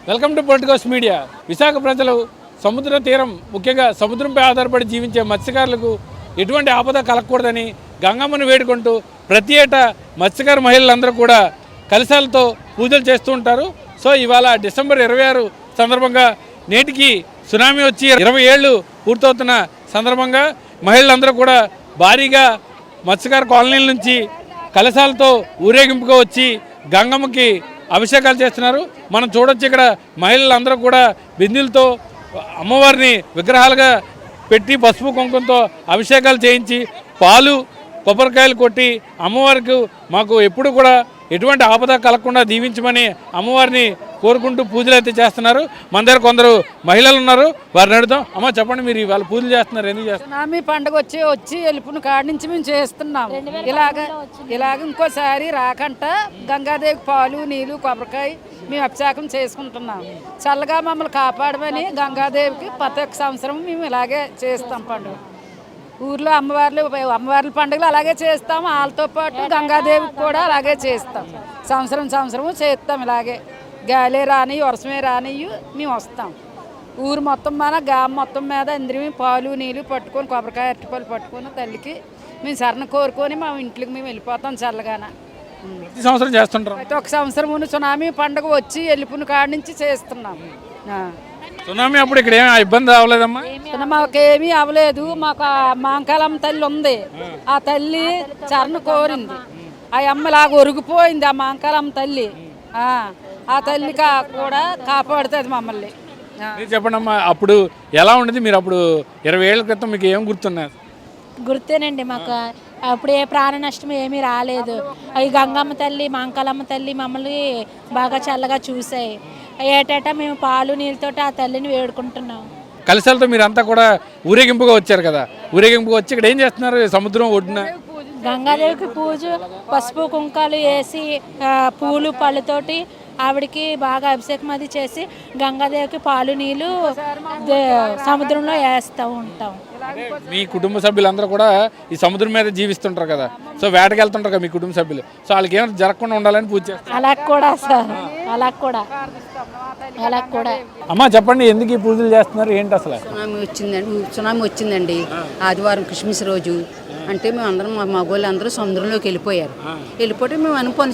Welcome to Politicos media. Visakha ప్రజలు సముద్ర తీరం, ముఖ్యంగా సముద్రంపై ఆధారపడి జీవించే మత్స్యకారులకు ఎటువంటి ఆపద కలగకూడదని గంగమ్మను వేడుకుంటూ ప్రతి ఏటా మత్స్యకార మహిళలందరూ కూడా కలశాలతో పూజలు చేస్తూ ఉంటారు. సో ఇవాళ డిసెంబర్ 26 సందర్భంగా నేటికి సునామీ వచ్చి 20 ఏళ్ళు పూర్తవుతున్న సందర్భంగా మహిళలందరూ కూడా భారీగా మత్స్యకార కాలనీల నుంచి కలశాలతో ఊరేగింపుగా వచ్చి గంగమ్మకి అభిషేకాలు చేస్తున్నారు. మనం చూడొచ్చు, ఇక్కడ మహిళలందరూ కూడా బిందెలతో అమ్మవారిని విగ్రహాలుగా పెట్టి పసుపు కుంకుమతో అభిషేకాలు చేయించి పాలు కొబ్బరికాయలు కొట్టి అమ్మవారికి మాకు ఎప్పుడు కూడా ఎటువంటి ఆపద కలగకుండా దీవించమని అమ్మవారిని కోరుకుంటూ పూజలు అయితే చేస్తున్నారు. మన దగ్గర కొందరు మహిళలు ఉన్నారు, వారిని అడుగుతాం. అమ్మ చెప్పండి, మీరు వాళ్ళు పూజలు చేస్తున్నారు, ఎందుకు చేస్తున్నారు? సునామీ పండుగ వచ్చి వెళ్ళిపోయిన కాడి నుంచి మేము చేస్తున్నాం. ఇలాగ ఇంకోసారి రాకంట గంగాదేవికి పాలు నీళ్ళు కొబ్బరికాయ మేము అభిషేకం చేసుకుంటున్నాం. చల్లగా మమ్మల్ని కాపాడమని గంగాదేవికి ప్రతి ఒక్క సంవత్సరం మేము ఇలాగే చేస్తాం పండుగ. ఊర్లో అమ్మవార్ల పండుగలు అలాగే చేస్తాం. వాళ్ళతో పాటు గంగాదేవికి కూడా అలాగే చేస్తాం. సంవత్సరం చేస్తాం. ఇలాగే గాలే రాని వర్షమే రాని మేము వస్తాం. ఊరు మొత్తం మన గ్రామం మొత్తం మీద అందరిమీ పాలు నీళ్ళు పట్టుకొని కొబ్బరికాయ అరటిపాలు పట్టుకొని తల్లికి మేము శరణ కోరుకొని మా ఇంట్లోకి మేము వెళ్ళిపోతాం చల్లగాన. ప్రతి సంవత్సరం చేస్తుంటారు. ప్రతి ఒక్క సంవత్సరం సునామీ పండుగ వచ్చి వెళ్ళిపోయిన కాడి నుంచి చేస్తున్నాం. సునామీ అప్పుడు ఇక్కడ ఏమి ఇబ్బంది అవ్వలేదమ్మా? మాకేమీ అవ్వలేదు. మాకు మాంకాలమ్మ తల్లి ఉంది. ఆ తల్లి చరణ కోరింది. ఆ అమ్మలాగా ఒరిగిపోయింది ఆ మాంకాలమ్మ తల్లి. ఆ తల్లి కూడా కాపాడుతుంది మమ్మల్ని. చెప్పండి అమ్మా, అప్పుడు ఎలా ఉండేది? మీరు అప్పుడు 20 ఏళ్ల క్రితం మీకు ఏం గుర్తున్నారు? గుర్తేనండి, మాకు అప్పుడు ఏ ప్రాణ నష్టం ఏమీ రాలేదు. ఈ గంగమ్మ తల్లి మాంకాలమ్మ తల్లి మమ్మల్ని బాగా చల్లగా చూసాయి. ఏటేటా మేము పాలు నీళ్ళతో ఆ తల్లిని వేడుకుంటున్నాం. కలశాలతో మీరు అంతా కూడా ఊరేగింపుగా వచ్చారు కదా, ఊరేగింపుగా వచ్చి ఇక్కడ ఏం చేస్తున్నారు? సముద్రం ఒడ్డున గంగాదేవికి పూజ పసుపు కుంకాలు వేసి పూలు పళ్ళతోటి ఆవిడికి బాగా అభిషేకం అది చేసి గంగాదేవికి పాలు నీళ్ళు సముద్రంలో వేస్తూ ఉంటాం. మీ కుటుంబ సభ్యులందరూ కూడా ఈ సముద్రం మీద జీవిస్తుంటారు కదా, సో వేటకి వెళ్తుంటారు కదా మీ కుటుంబ సభ్యులు, సో వాళ్ళకి ఏమైనా జరగకుండా ఉండాలని పూజ చేస్తారు. అలా కూడా సార్, అలా కూడా. అమ్మా చెప్పండి, ఎందుకు ఈ పూజలు చేస్తున్నారు, ఏంటి అసలు? సునామీ వచ్చిందండి ఆదివారం క్రిస్మస్ రోజు. అంటే మేము అందరం మా మగవాళ్ళు అందరూ సముద్రంలోకి వెళ్ళిపోతే మేము పని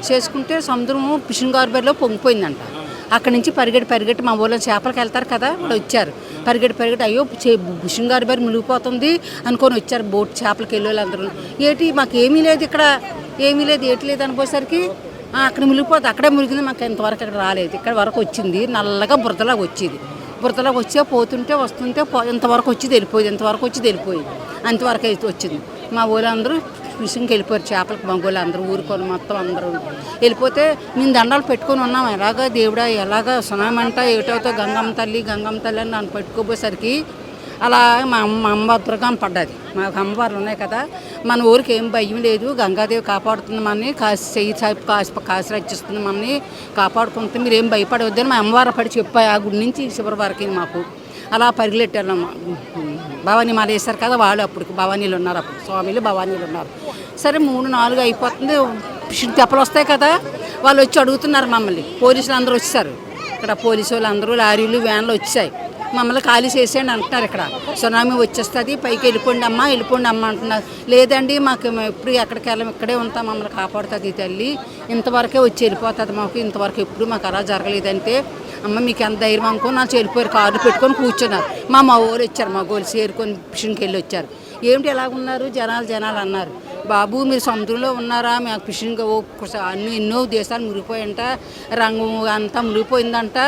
చేసుకుంటే సముద్రము ఫిషింగ్ హార్బర్లో పొంగిపోయిందంట. అక్కడి నుంచి పరిగెట్టి మా ఊళ్ళో చేపలకు వెళ్తారు కదా, వాళ్ళు వచ్చారు. పరిగెట్టి అయ్యో ఫిషింగ్ హార్బర్ మునిగిపోతుంది అనుకొని వచ్చారు. బోట్ చేపలకు వెళ్ళే వాళ్ళందరూ ఏటి మాకు ఏమీ లేదు, ఇక్కడ ఏమీ లేదు, ఏటి లేదు అనుకోసరికి అక్కడ మునిగిపోతుంది. అక్కడే మునిగింది, మాకు ఇంతవరకు అక్కడ రాలేదు. ఇక్కడ వరకు వచ్చింది, నల్లగా బురదలాగా వచ్చి పోతుంటే వస్తుంటే ఇంతవరకు వచ్చి వెళ్ళిపోయింది. అంతవరకు అయితే వచ్చింది. మా ఊళ్ళందరూ ఫిషింగ్కి వెళ్ళిపోయారు, చేపలకు మగోళ్ళు అందరూ ఊరుకొని మొత్తం అందరూ వెళ్ళిపోతే మేము దండాలు పెట్టుకొని ఉన్నాం. ఎలాగా దేవుడా, ఎలాగా సునామీ అంట ఏటవుతో గంగమ్మ తల్లి అని నన్ను పెట్టుకోపోయేసరికి అలా మా అమ్మ దుర్గమ్మ పడ్డది. మాకు అమ్మవార్లు ఉన్నాయి కదా, మన ఊరికి ఏం భయం లేదు, గంగాదేవి కాపాడుతుంది మనని, కాసి రచ్చిస్తుంది మనని, కాపాడుకుంటే మీరు ఏం భయపడవద్దని మా అమ్మవారు పడి చెప్పాయి. ఆ గుడి నుంచి చివరి వరకు మాకు అలా పరిగెట్టారు. భవానీ మాల వేస్తారు కదా వాళ్ళు, అప్పుడు భవానీలు ఉన్నారు, అప్పుడు స్వామిలు భవానీలు ఉన్నారు. సరే 3-4 అయిపోతుంది, తెప్పలు వస్తాయి కదా, వాళ్ళు వచ్చి అడుగుతున్నారు మమ్మల్ని. పోలీసులు అందరూ వచ్చేసారు, ఇక్కడ పోలీసు వాళ్ళు అందరూ లారీలు వ్యాన్లు వచ్చాయి. మమ్మల్ని ఖాళీ చేసేయండి అంటున్నారు. ఇక్కడ సునామీ వచ్చేస్తుంది, పైకి వెళ్ళిపోండి అమ్మ అంటున్నారు. లేదండి, మాకు ఎప్పుడు ఎక్కడికి వెళ్ళాం, ఇక్కడే ఉంటాం, మమ్మల్ని కాపాడుతుంది ఈ తల్లి, ఇంతవరకే వచ్చి వెళ్ళిపోతుంది మాకు, ఇంతవరకు ఎప్పుడు మాకు అలా జరగలేదంటే అమ్మ మీకు ఎంత ధైర్యం అనుకుని నాకు వెళ్ళిపోయారు. కార్డు పెట్టుకొని కూర్చున్నారు. మా ఊరు వచ్చారు, మా గోలు చేరుకొని ఫిషింగ్కి వెళ్ళి వచ్చారు. ఏమిటి ఎలాగున్నారు జనాలు అన్నారు. బాబు మీరు సముద్రంలో ఉన్నారా, మాకు ఫిషింగ్ ఎన్నో దేశాలు మునిగిపోయింట, రంగు అంతా మునిగిపోయిందంట,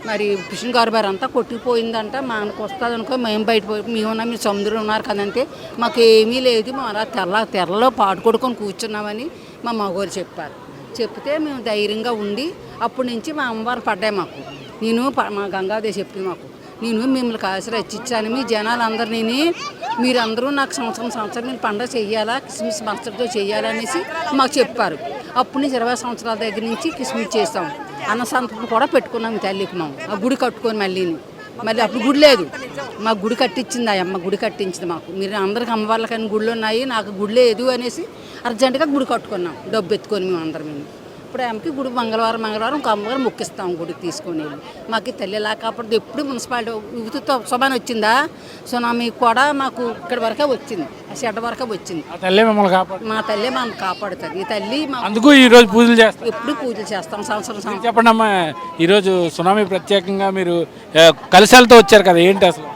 మరి ఫిషింగ్ హార్బర్ అంతా కొట్టిపోయిందంట, మనకు వస్తుంది అనుకో మేము మేమున్నా మీరు సముద్రంలో ఉన్నారు కదంటే మాకు ఏమీ లేదు, మేము అలా తెరలో పాటు కొడుకొని కూర్చున్నామని మా మగవారు చెప్పారు. చెప్తే మేము ధైర్యంగా ఉండి అప్పటి నుంచి మా అమ్మవారు పడ్డాయి మాకు. మా గంగాదేవి చెప్పింది మాకు, నేను మిమ్మల్ని కాసి రచించాను, మీ జనాలందరినీ మీరందరూ నాకు సంవత్సరం మీరు పండుగ చెయ్యాలా, కిస్మిస్ మస్తర్తో చెయ్యాలనేసి మాకు చెప్పారు. అప్పటి నుంచి 20 సంవత్సరాల దగ్గర నుంచి కిస్మిస్ చేస్తాం. అన్నసంతరం కూడా పెట్టుకున్నాం తల్లికి. మేము ఆ గుడి కట్టుకొని మళ్ళీ అప్పుడు గుడి లేదు, మాకు గుడి కట్టించింది. ఆ అమ్మ గుడి కట్టించింది మాకు. మీరు అందరికి అమ్మవాళ్ళకని గుళ్ళు ఉన్నాయి, నాకు గుడి లేదు అనేసి అర్జెంటుగా గుడి కట్టుకున్నాం, డబ్బు ఎత్తుకొని మేము అందరం. అప్పుడు ఆమెకి గుడి మంగళవారం ఇంకో అమ్మగారు మొక్కిస్తాం గుడికి తీసుకొని వెళ్ళి. మాకు ఈ తల్లి ఎలా కాపాడుతుంది. ఎప్పుడు మున్సిపాలిటీ ఊతుతో సుమాన్ వచ్చిందా సునామీ కూడా మాకు ఇక్కడ వరకే వచ్చింది, ఆ షెడ్ వరకే వచ్చింది. ఆ తల్లే మిమ్మల్ని కాపాడు. మా తల్లి మనం కాపాడుతుంది. ఈ తల్లి అందుకు ఈ రోజు పూజలు చేస్తారు. ఎప్పుడు పూజలు చేస్తాం సంవత్సరం. చెప్పండి అమ్మా, ఈరోజు సునామీ ప్రత్యేకంగా మీరు కలశాలతో వచ్చారు కదా, ఏంటి అసలు?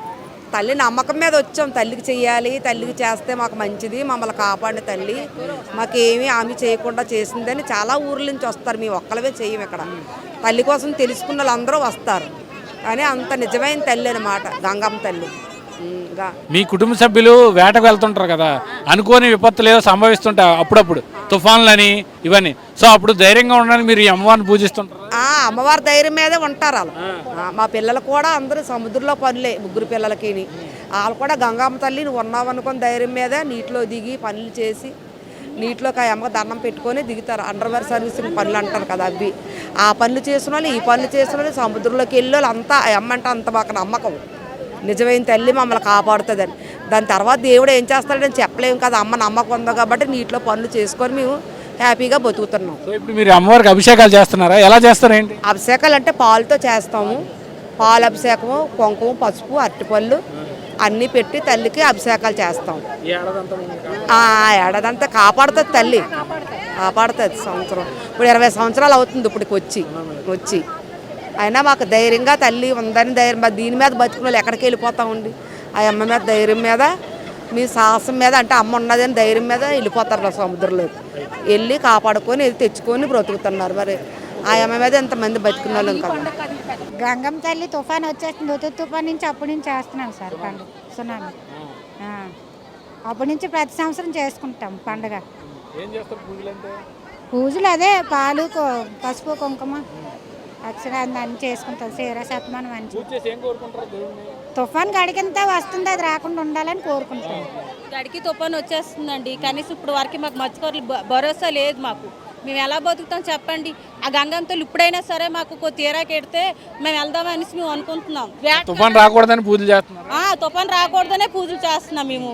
తల్లి నమ్మకం మీద వచ్చాం. తల్లికి చెయ్యాలి, తల్లికి చేస్తే మాకు మంచిది, మమ్మల్ని కాపాడిన తల్లి మాకేమీ హామీ చేయకుండా చేసిందని చాలా ఊర్ల నుంచి వస్తారు. మేము ఒక్కలవే చెయ్యం. ఇక్కడ తల్లి కోసం తెలుసుకున్న వాళ్ళందరూ వస్తారు. కానీ అంత నిజమైన తల్లి అన్నమాట గంగమ్మ తల్లి. మీ కుటుంబ సభ్యులు వేటకు వెళ్తుంటారు కదా, అనుకోని విపత్తులు ఏదో సంభవిస్తుంటాయి అప్పుడప్పుడు, తుఫాన్లని ఇవన్నీ. సో అప్పుడు ధైర్యంగా ఉండడానికి మీరు ఈ అమ్మవారిని పూజిస్తుంటారు. అమ్మవారి ధైర్యం మీదే ఉంటారు వాళ్ళు. మా పిల్లలు కూడా అందరూ సముద్రంలో పనులే, ముగ్గురు పిల్లలకి. వాళ్ళు కూడా గంగమ్మ తల్లి నువ్వు ఉన్నావు అనుకుని ధైర్యం మీద నీటిలో దిగి పనులు చేసి నీటిలోకి ఆ అమ్మకి దండం పెట్టుకొని దిగుతారు. అండర్వేర్ సర్వీసింగ్ పనులు అంటారు కదా, అవి ఆ పనులు చేసిన వాళ్ళు, ఈ పనులు చేసిన వాళ్ళు, సముద్రంలోకి వెళ్ళి వాళ్ళు అంతా అమ్మ అంటే అంత మాకు నమ్మకం. నిజమైన తల్లి మమ్మల్ని కాపాడుతుందని. దాని తర్వాత దేవుడు ఏం చేస్తాడని చెప్పలేము కదా. అమ్మ నమ్మకం ఉందో కాబట్టి నీటిలో పనులు చేసుకొని మేము హ్యాపీగా బతుకుతున్నాం. సో ఇప్పుడు మీరు అమ్మవారికి అభిషేకాలు చేస్తున్నారా? ఎలా చేస్తారేంటి? అభిషేకాలు అంటే పాలతో చేస్తాము. పాల అభిషేకము, కుంకుమ, పసుపు, అరటిపళ్ళు అన్నీ పెట్టి తల్లికి అభిషేకాలు చేస్తాం. ఏడాదంతా కాపాడుతుంది తల్లి, కాపాడుతుంది. సంవత్సరం ఇప్పుడు 20 సంవత్సరాలు అవుతుంది ఇప్పటికి వచ్చి అయినా మాకు ధైర్యంగా తల్లి ఉందని ధైర్యం. దీని మీద బతుకున్న వాళ్ళు ఎక్కడికి వెళ్ళిపోతామండి. ఆ అమ్మ మీద ధైర్యం మీద, మీ సాహసం మీద, అంటే అమ్మ ఉన్నదని ధైర్యం మీద వెళ్ళిపోతారు సముద్రంలో. వెళ్ళి కాపాడుకొని తెచ్చుకొని బ్రతుకుతున్నారు. మరి ఆ అమ్మ మీద ఎంతమంది బతుకున్న వాళ్ళు. ఇంకా గంగమ్మ తల్లి తుఫాన్ వచ్చేస్తుంది, ఉత్తర తుఫాన్ నుంచి అప్పటి నుంచి చేస్తున్నాం సార్ పండుగ సునామీ. అప్పటి నుంచి ప్రతి సంవత్సరం చేసుకుంటాం పండుగ. పూజలు అదే పాలు, పసుపు, కుంకుమ, అక్షరాన్ని అన్ని చేసుకుంటాం. చీర శతమానం అని తుఫాన్ గడికింత వస్తుంది, అది రాకుండా ఉండాలని కోరుకుంటాం. గడికి తుఫాన్ వచ్చేస్తుందండి, కనీసం ఇప్పుడు వరకు మాకు మత్స్యకారులు భరోసా లేదు. మాకు మేము ఎలా బతుకుతాం చెప్పండి. ఆ గంగంతో ఇప్పుడైనా సరే మాకు తీరాకెడితే మేము వెళ్దామని మేము అనుకుంటున్నాం. తుఫాన్ రాకూడదని పూజలు చేస్తున్నాం. తుఫాన్ రాకూడదనే పూజలు చేస్తున్నాం. మేము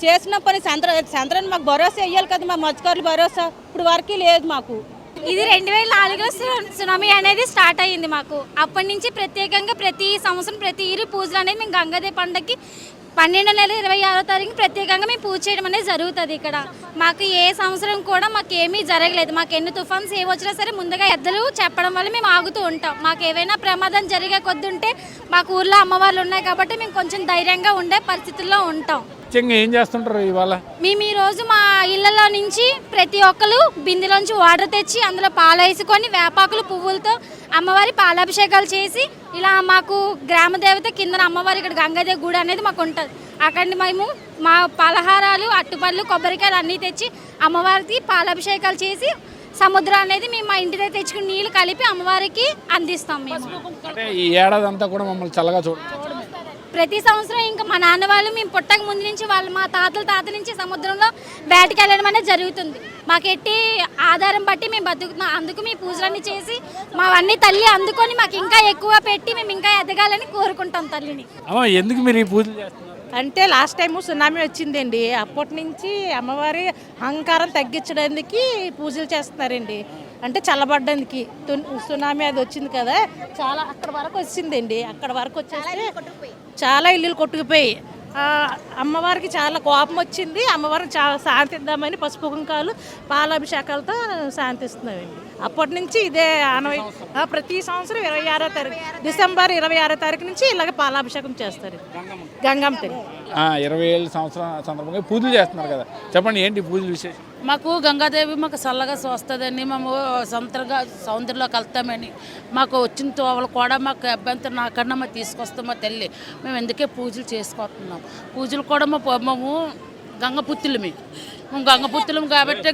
చేసిన పని సంతరాన్ని మాకు భరోసా ఇవ్వాలి కదా, మా మత్స్యకారులు భరోసా ఇప్పుడు వరకు లేదు మాకు. ఇది 2004లో సునామీ అనేది స్టార్ట్ అయ్యింది మాకు. అప్పటి నుంచి ప్రత్యేకంగా ప్రతి సంవత్సరం ప్రతి ఇయర్ పూజలు అనేది మేము గంగాదేవి పండుగకి 12 నెల 26వ తారీఖు ప్రత్యేకంగా మేము పూజ చేయడం అనేది జరుగుతుంది ఇక్కడ. మాకు ఏ సంవత్సరం కూడా మాకు ఏమీ జరగలేదు. మాకు ఎన్ని తుఫాన్స్ ఏ వచ్చినా సరే ముందుగా ఎద్దలు చెప్పడం వల్ల మేము ఆగుతూ ఉంటాం. మాకు ఏవైనా ప్రమాదం జరిగే కొద్ది ఉంటే మాకు ఊర్లో అమ్మవార్లు ఉన్నాయి కాబట్టి మేము కొంచెం ధైర్యంగా ఉండే పరిస్థితుల్లో ఉంటాం. ఏం చేస్తుంటారు ఇవాళ? మేము ఈరోజు మా ఇళ్లలో నుంచి ప్రతి ఒక్కరు బిందెలోంచి వాటర్ తెచ్చి అందులో పాలు వేసుకొని వేపాకులు పువ్వులతో అమ్మవారి పాలాభిషేకాలు చేసి ఇలా మాకు గ్రామ దేవత కింద అమ్మవారి ఇక్కడ గంగాదేవి గుడి అనేది మాకు ఉంటుంది. అక్కడ మేము మా పలహారాలు, అట్టుపళ్ళు, కొబ్బరికాయలు అన్నీ తెచ్చి అమ్మవారికి పాలాభిషేకాలు చేసి సముద్రం అనేది మేము మా ఇంటి దగ్గర తెచ్చుకుని నీళ్ళు కలిపి అమ్మవారికి అందిస్తాం. మేము ఈ ఏడాది అంతా కూడా మమ్మల్ని చల్లగా ప్రతి సంవత్సరం ఇంకా మా నాన్న వాళ్ళు మేము పుట్టక ముందు నుంచి వాళ్ళు మా తాతల నుంచి సముద్రంలో వేటకి వెళ్ళడం అనేది జరుగుతుంది. మాకు ఎట్టి ఆధారం బట్టి మేము బతుకుతున్నాం. అందుకు మీ పూజలన్నీ చేసి మావన్నీ తల్లి అందుకొని మాకు ఇంకా ఎక్కువ పెట్టి మేము ఇంకా ఎదగాలని కోరుకుంటాం తల్లిని. ఎందుకు మీరు ఈ పూజలు చేస్తున్నారు అంటే లాస్ట్ టైము సునామీ వచ్చిందండి. అప్పటి నుంచి అమ్మవారి అహంకారం తగ్గించడానికి పూజలు చేస్తున్నారండి. అంటే చల్లబడ్డానికి సునామీ అది వచ్చింది కదా, చాలా అక్కడ వరకు వచ్చిందండి. అక్కడ వరకు వచ్చేసి చాలా ఇల్లులు కొట్టుకుపోయి అమ్మవారికి చాలా కోపం వచ్చింది. అమ్మవారిని చాలా శాంతిద్దామని పసుపు కుంకాలు పాలాభిషేకాలతో శాంతిస్తున్నామండి. అప్పటి నుంచి ఇదే ఆనవాయి. ప్రతి సంవత్సరం 26వ తారీఖు డిసెంబర్ 26వ తారీఖు నుంచి ఇలాగ పాలాభిషేకం చేస్తారు గంగమ్మ తల్లి. 27 సంవత్సరాల సందర్భంగా పూజలు చేస్తున్నారు కదా, చెప్పండి ఏంటి పూజలు విశేషం? మాకు గంగాదేవి మాకు చల్లగా వస్తుందని మేము సముద్రంలోకి వెళ్తామని మాకు వచ్చిన తోవలు కూడా మాకు అభ్యంతరం నాకన్నా మాకు తీసుకొస్తాం. మా తల్లి మేము ఎందుకే పూజలు చేసుకుంటున్నాం. పూజలు కూడా మేము గంగపుత్రులు మేము గంగపుత్రులం కాబట్టి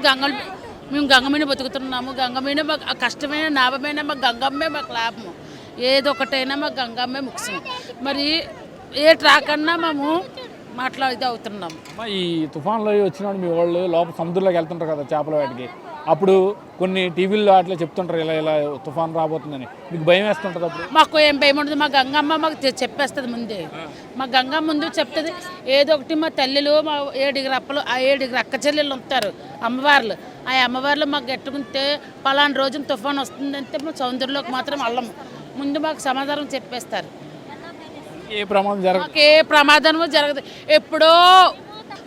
మేము గంగమీన బతుకుతున్నాము. గంగమీన మాకు కష్టమైన లాభమైన మాకు గంగమ్మే మాకు లాభము. ఏదొకటైనా మాకు గంగమ్మే ముఖ్యం. మరి ఏ ట్రాకన్నా మేము అవుతున్నాం. ఈ తుఫాన్లో వచ్చినప్పుడు మీ వాళ్ళు లోపల సముద్రంలోకి వెళ్తుంటారు కదా చేపల వేటకి, అప్పుడు కొన్ని టీవీల్లో అట్లా చెప్తుంటారు ఇలా ఇలా తుఫాన్ రాబోతుందని, మీకు భయం వేస్తుంటుంది అప్పుడు? మాకు ఏం భయం ఉండదు. మా గంగమ్మ మాకు చెప్పేస్తుంది ముందే. మా గంగమ్మ ముందు చెప్తుంది ఏదో ఒకటి. మా తల్లిలు మా 7 అప్పలు, ఆ 7 అక్క చెల్లెళ్ళు ఉంటారు అమ్మవార్లు. ఆ అమ్మవార్లు మాకు గట్టుకుంటే పలానా రోజున తుఫాన్ వస్తుందంటే మా సముద్రంలోకి మాత్రం అల్లము. ముందు మాకు సమాధానం చెప్పేస్తారు. ఏ ప్రమాదం జరగదు, మాకు ఏ ప్రమాదము జరగదు. ఎప్పుడో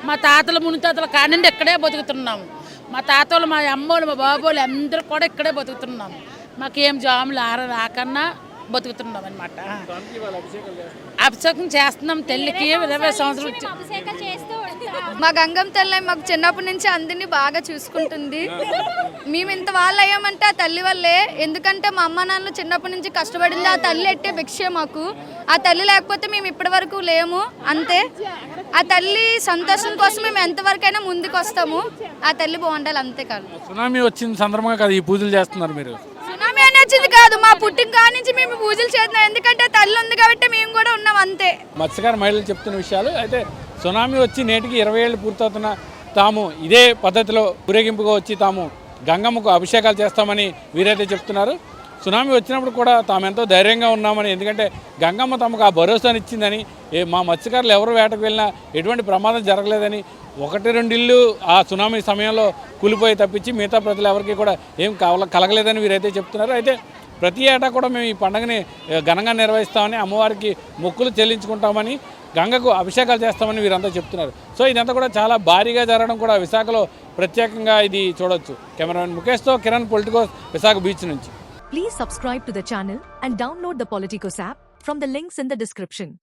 మా తాతలు మునితాతలు కానిండి ఇక్కడే బతుకుతున్నాము. మా తాతలు, మా అమ్మోళ్ళు, మా బాబోళ్ళు అందరూ కూడా ఇక్కడే బతుకుతున్నాము. మాకేం జాములు రాకన్నా బతుకుతున్నాం అనమాట. అభిషేకం చేస్తున్నాం తల్లికి 20 సంవత్సరాలు. అభిషేకాలు చేస్తూ మా గంగమ్మ తల్లి మాకు చిన్నప్పటి నుంచి అందరినీ బాగా చూసుకుంటుంది. మేము ఇంత వాళ్ళు అయ్యామంటే ఆ తల్లి వల్లే. ఎందుకంటే మా అమ్మ నాన్నలు చిన్నప్పటి నుంచి కష్టపడింది ఆ తల్లి ఎట్టే భిక్షే మాకు. ఆ తల్లి లేకపోతే మేము ఇప్పటి వరకు లేము. అంతే, ఆ తల్లి సంతోషం కోసం మేము ఎంతవరకైనా ముందుకు వస్తాము. ఆ తల్లి బాగుండాలి, అంతే కాదు. సునామీ వచ్చిన సందర్భంగా కదా ఈ పూజలు చేస్తున్నారు మీరు? సునామీ అని వచ్చింది కాదు, మా పుట్టిన కాడి నుంచి మేము పూజలు చేస్తున్నాం. ఎందుకంటే తల్లి ఉంది కాబట్టి మేము కూడా ఉన్నాం, అంతే. మత్స్యకార మహిళలు చెప్తున్న విషయాలు. అయితే సునామీ వచ్చి నేటికి 20 ఏళ్ళు పూర్తవుతున్న తాము ఇదే పద్ధతిలో ఊరేగింపుగా వచ్చి తాము గంగమ్మకు అభిషేకాలు చేస్తామని వీరైతే చెప్తున్నారు. సునామీ వచ్చినప్పుడు కూడా తాము ఎంతో ధైర్యంగా ఉన్నామని, ఎందుకంటే గంగమ్మ తమకు ఆ భరోసాని ఇచ్చిందని, మా మత్స్యకారులు ఎవరు వేటకు వెళ్ళినా ఎటువంటి ప్రమాదం జరగలేదని, 1-2 ఇళ్ళు ఆ సునామీ సమయంలో కూలిపోయి తప్పించి మిగతా ప్రజలు ఎవరికి కూడా ఏం కలగలేదని వీరైతే చెప్తున్నారు. అయితే ప్రతి ఏటా కూడా మేము ఈ పండుగని ఘనంగా నిర్వహిస్తామని, అమ్మవారికి మొక్కులు చెల్లించుకుంటామని, గంగకు అభిషేకాలు చేస్తామని వీరంతా చెప్తున్నారు. సో ఇదంతా కూడా చాలా భారీగా జరగడం కూడా విశాఖలో ప్రత్యేకంగా ఇది చూడొచ్చు. కెమెరామెన్ ముఖేష్తో కిరణ్, పొలిటికోస్, విశాఖ బీచ్ నుంచి. Please subscribe to the channel and download the Politicos app from the links in the description.